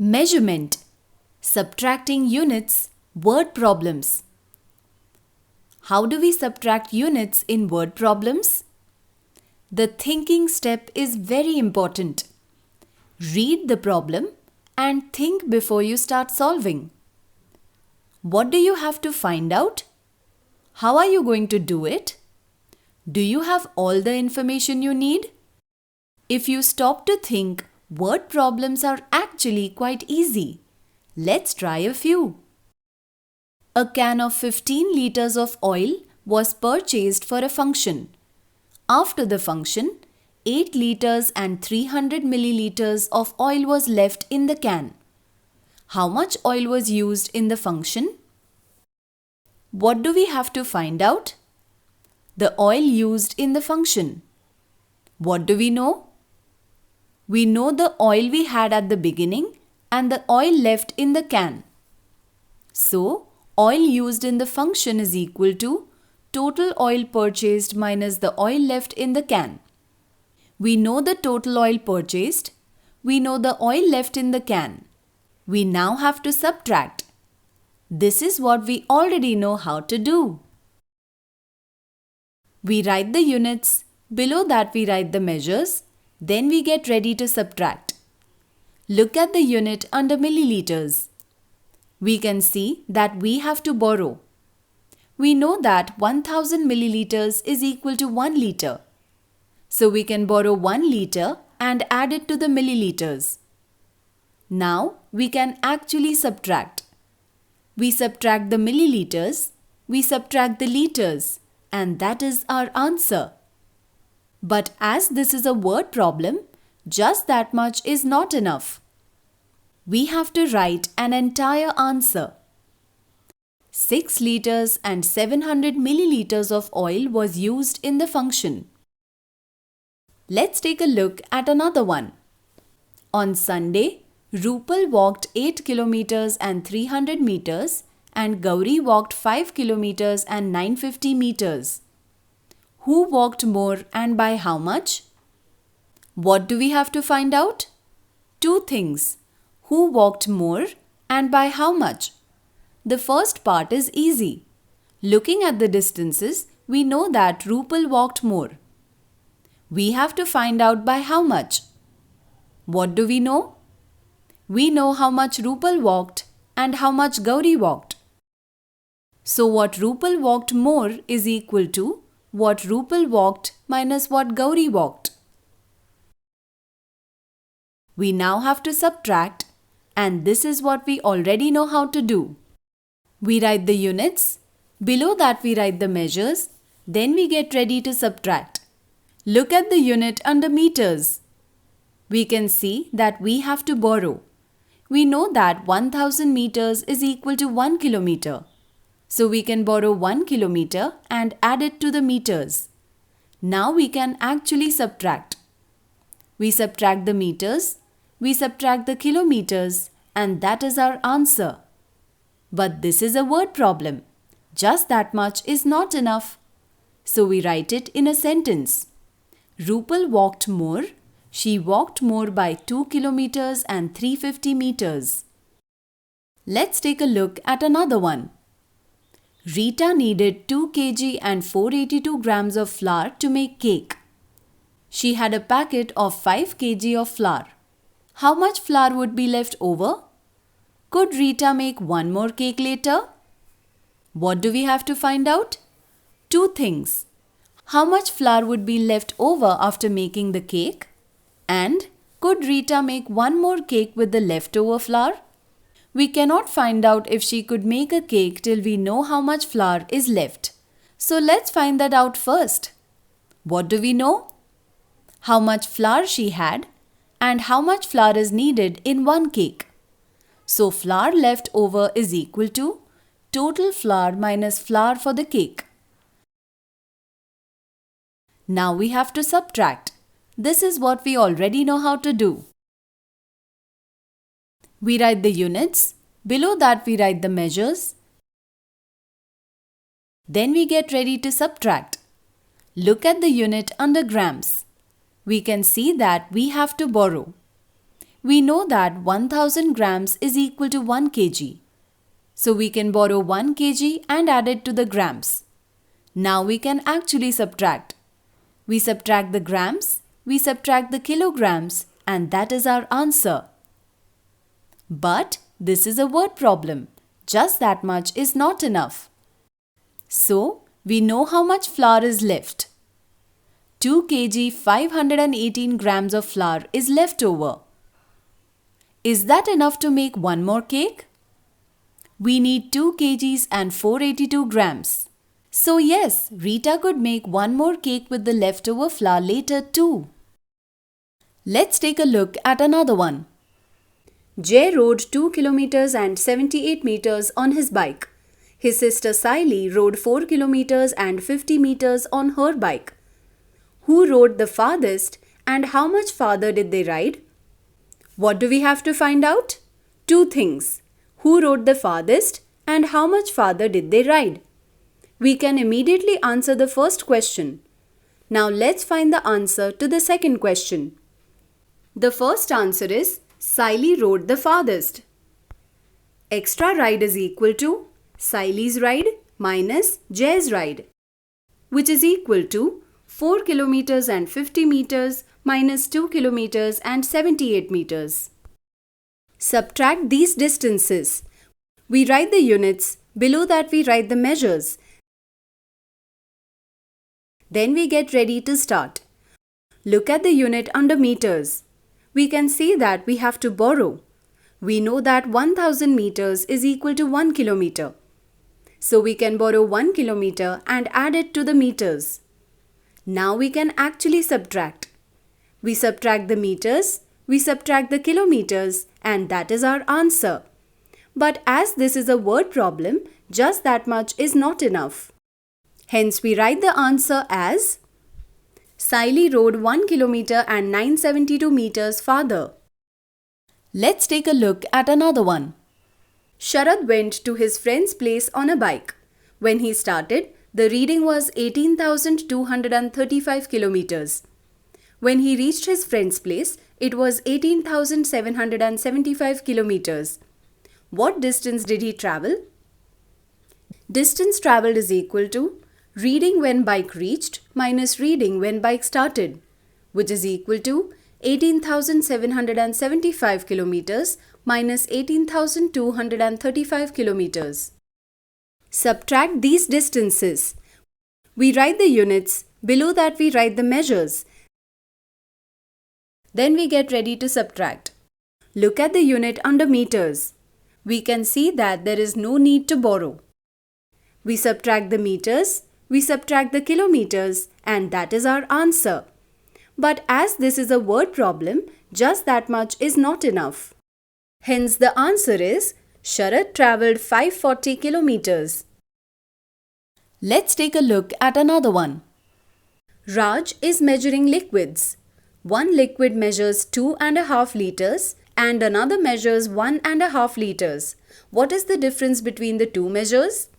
Measurement, subtracting units, word problems. How do we subtract units in word problems? The thinking step is very important. Read the problem and think before you start solving. What do you have to find out? How are you going to do it? Do you have all the information you need? If you stop to think, word problems are actually quite easy. Let's try a few. A can of 15 liters of oil was purchased for a function. After the function, 8 liters and 300 milliliters of oil was left in the can. How much oil was used in the function? What do we have to find out? The oil used in the function. What do we know? We know the oil we had at the beginning and the oil left in the can. So, oil used in the function is equal to total oil purchased minus the oil left in the can. We know the total oil purchased. We know the oil left in the can. We now have to subtract. This is what we already know how to do. We write the units. Below that we write the measures. Then we get ready to subtract. Look at the unit under milliliters. We can see that we have to borrow. We know that 1000 milliliters is equal to 1 liter. So we can borrow 1 liter and add it to the milliliters. Now we can actually subtract. We subtract the milliliters, we subtract the liters, and that is our answer. But as this is a word problem, just that much is not enough. We have to write an entire answer. 6 liters and 700 milliliters of oil was used in the function. Let's take a look at another one. On Sunday, Rupal walked 8 kilometers and 300 meters and Gauri walked 5 kilometers and 950 meters. Who walked more and by how much? What do we have to find out? Two things. Who walked more and by how much? The first part is easy. Looking at the distances, we know that Rupal walked more. We have to find out by how much. What do we know? We know how much Rupal walked and how much Gauri walked. So what Rupal walked more is equal to what Rupal walked minus what Gauri walked. We now have to subtract, and this is what we already know how to do. We write the units, below that we write the measures, then we get ready to subtract. Look at the unit under meters. We can see that we have to borrow. We know that 1000 meters is equal to 1 kilometer. So we can borrow 1 kilometer and add it to the meters. Now we can actually subtract. We subtract the meters, we subtract the kilometers, and that is our answer. But this is a word problem. Just that much is not enough. So we write it in a sentence. Rupal walked more. She walked more by 2 kilometers and 350 meters. Let's take a look at another one. Rita needed 2 kg and 482 grams of flour to make cake. She had a packet of 5 kg of flour. How much flour would be left over? Could Rita make one more cake later? What do we have to find out? Two things. How much flour would be left over after making the cake? And could Rita make one more cake with the leftover flour? We cannot find out if she could make a cake till we know how much flour is left. So let's find that out first. What do we know? How much flour she had and how much flour is needed in one cake. So flour left over is equal to total flour minus flour for the cake. Now we have to subtract. This is what we already know how to do. We write the units. Below that we write the measures. Then we get ready to subtract. Look at the unit under grams. We can see that we have to borrow. We know that 1000 grams is equal to 1 kg. So we can borrow 1 kg and add it to the grams. Now we can actually subtract. We subtract the grams, we subtract the kilograms, and that is our answer. But this is a word problem. Just that much is not enough. So we know how much flour is left. 2 kg 518 grams of flour is left over. Is that enough to make one more cake? We need 2 kgs and 482 grams. So yes, Rita could make one more cake with the leftover flour later too. Let's take a look at another one. Jay rode 2 kilometers and 78 meters on his bike. His sister Siley rode 4 kilometers and 50 meters on her bike. Who rode the farthest and how much farther did they ride? What do we have to find out? Two things. Who rode the farthest and how much farther did they ride? We can immediately answer the first question. Now let's find the answer to the second question. The first answer is Siley rode the farthest. Extra ride is equal to Siley's ride minus Jay's ride, which is equal to 4 kilometers and 50 meters minus 2 kilometers and 78 meters. Subtract these distances. We write the units, below that we write the measures. Then we get ready to start. Look at the unit under meters. We can see that we have to borrow. We know that 1000 meters is equal to 1 kilometer. So we can borrow 1 kilometer and add it to the meters. Now we can actually subtract. We subtract the meters, we subtract the kilometers, and that is our answer. But as this is a word problem, just that much is not enough. Hence we write the answer as Siley rode 1 kilometer and 972 meters farther. Let's take a look at another one. Sharad went to his friend's place on a bike. When he started, the reading was 18,235 kilometers. When he reached his friend's place, it was 18,775 kilometers. What distance did he travel? Distance traveled is equal to reading when bike reached minus reading when bike started, which is equal to 18,775 kilometers minus 18,235 kilometers. Subtract these distances. We write the units, below that we write the measures. Then we get ready to subtract. Look at the unit under meters. We can see that there is no need to borrow. We subtract the meters, we subtract the kilometers, and that is our answer. But as this is a word problem, just that much is not enough. Hence the answer is Sharad travelled 540 kilometers. Let's take a look at another one. Raj is measuring liquids. One liquid measures 2.5 liters and another measures 1.5 liters. What is the difference between the two measures?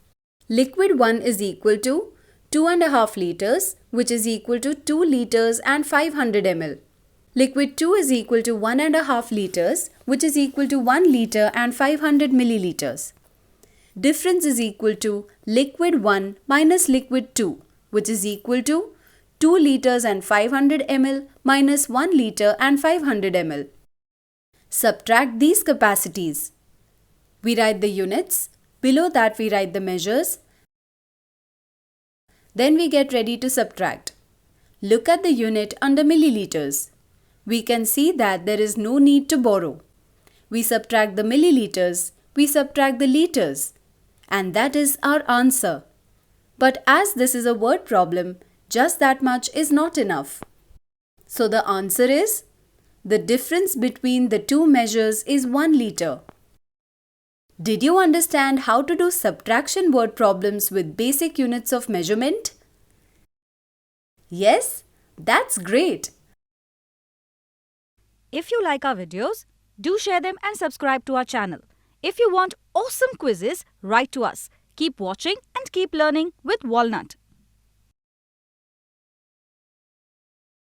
Liquid 1 is equal to 2.5 liters, which is equal to 2 liters and 500 ml. Liquid 2 is equal to 1.5 liters, which is equal to 1 liter and 500 milliliters. Difference is equal to liquid 1 minus liquid 2, which is equal to 2 liters and 500 ml minus 1 liter and 500 ml. Subtract these capacities. We write the units, below that we write the measures. Then we get ready to subtract. Look at the unit under milliliters. We can see that there is no need to borrow. We subtract the milliliters, we subtract the liters, and that is our answer. But as this is a word problem, just that much is not enough. So the answer is, the difference between the two measures is 1 liter. Did you understand how to do subtraction word problems with basic units of measurement? Yes? That's great! If you like our videos, do share them and subscribe to our channel. If you want awesome quizzes, write to us. Keep watching and keep learning with Walnut.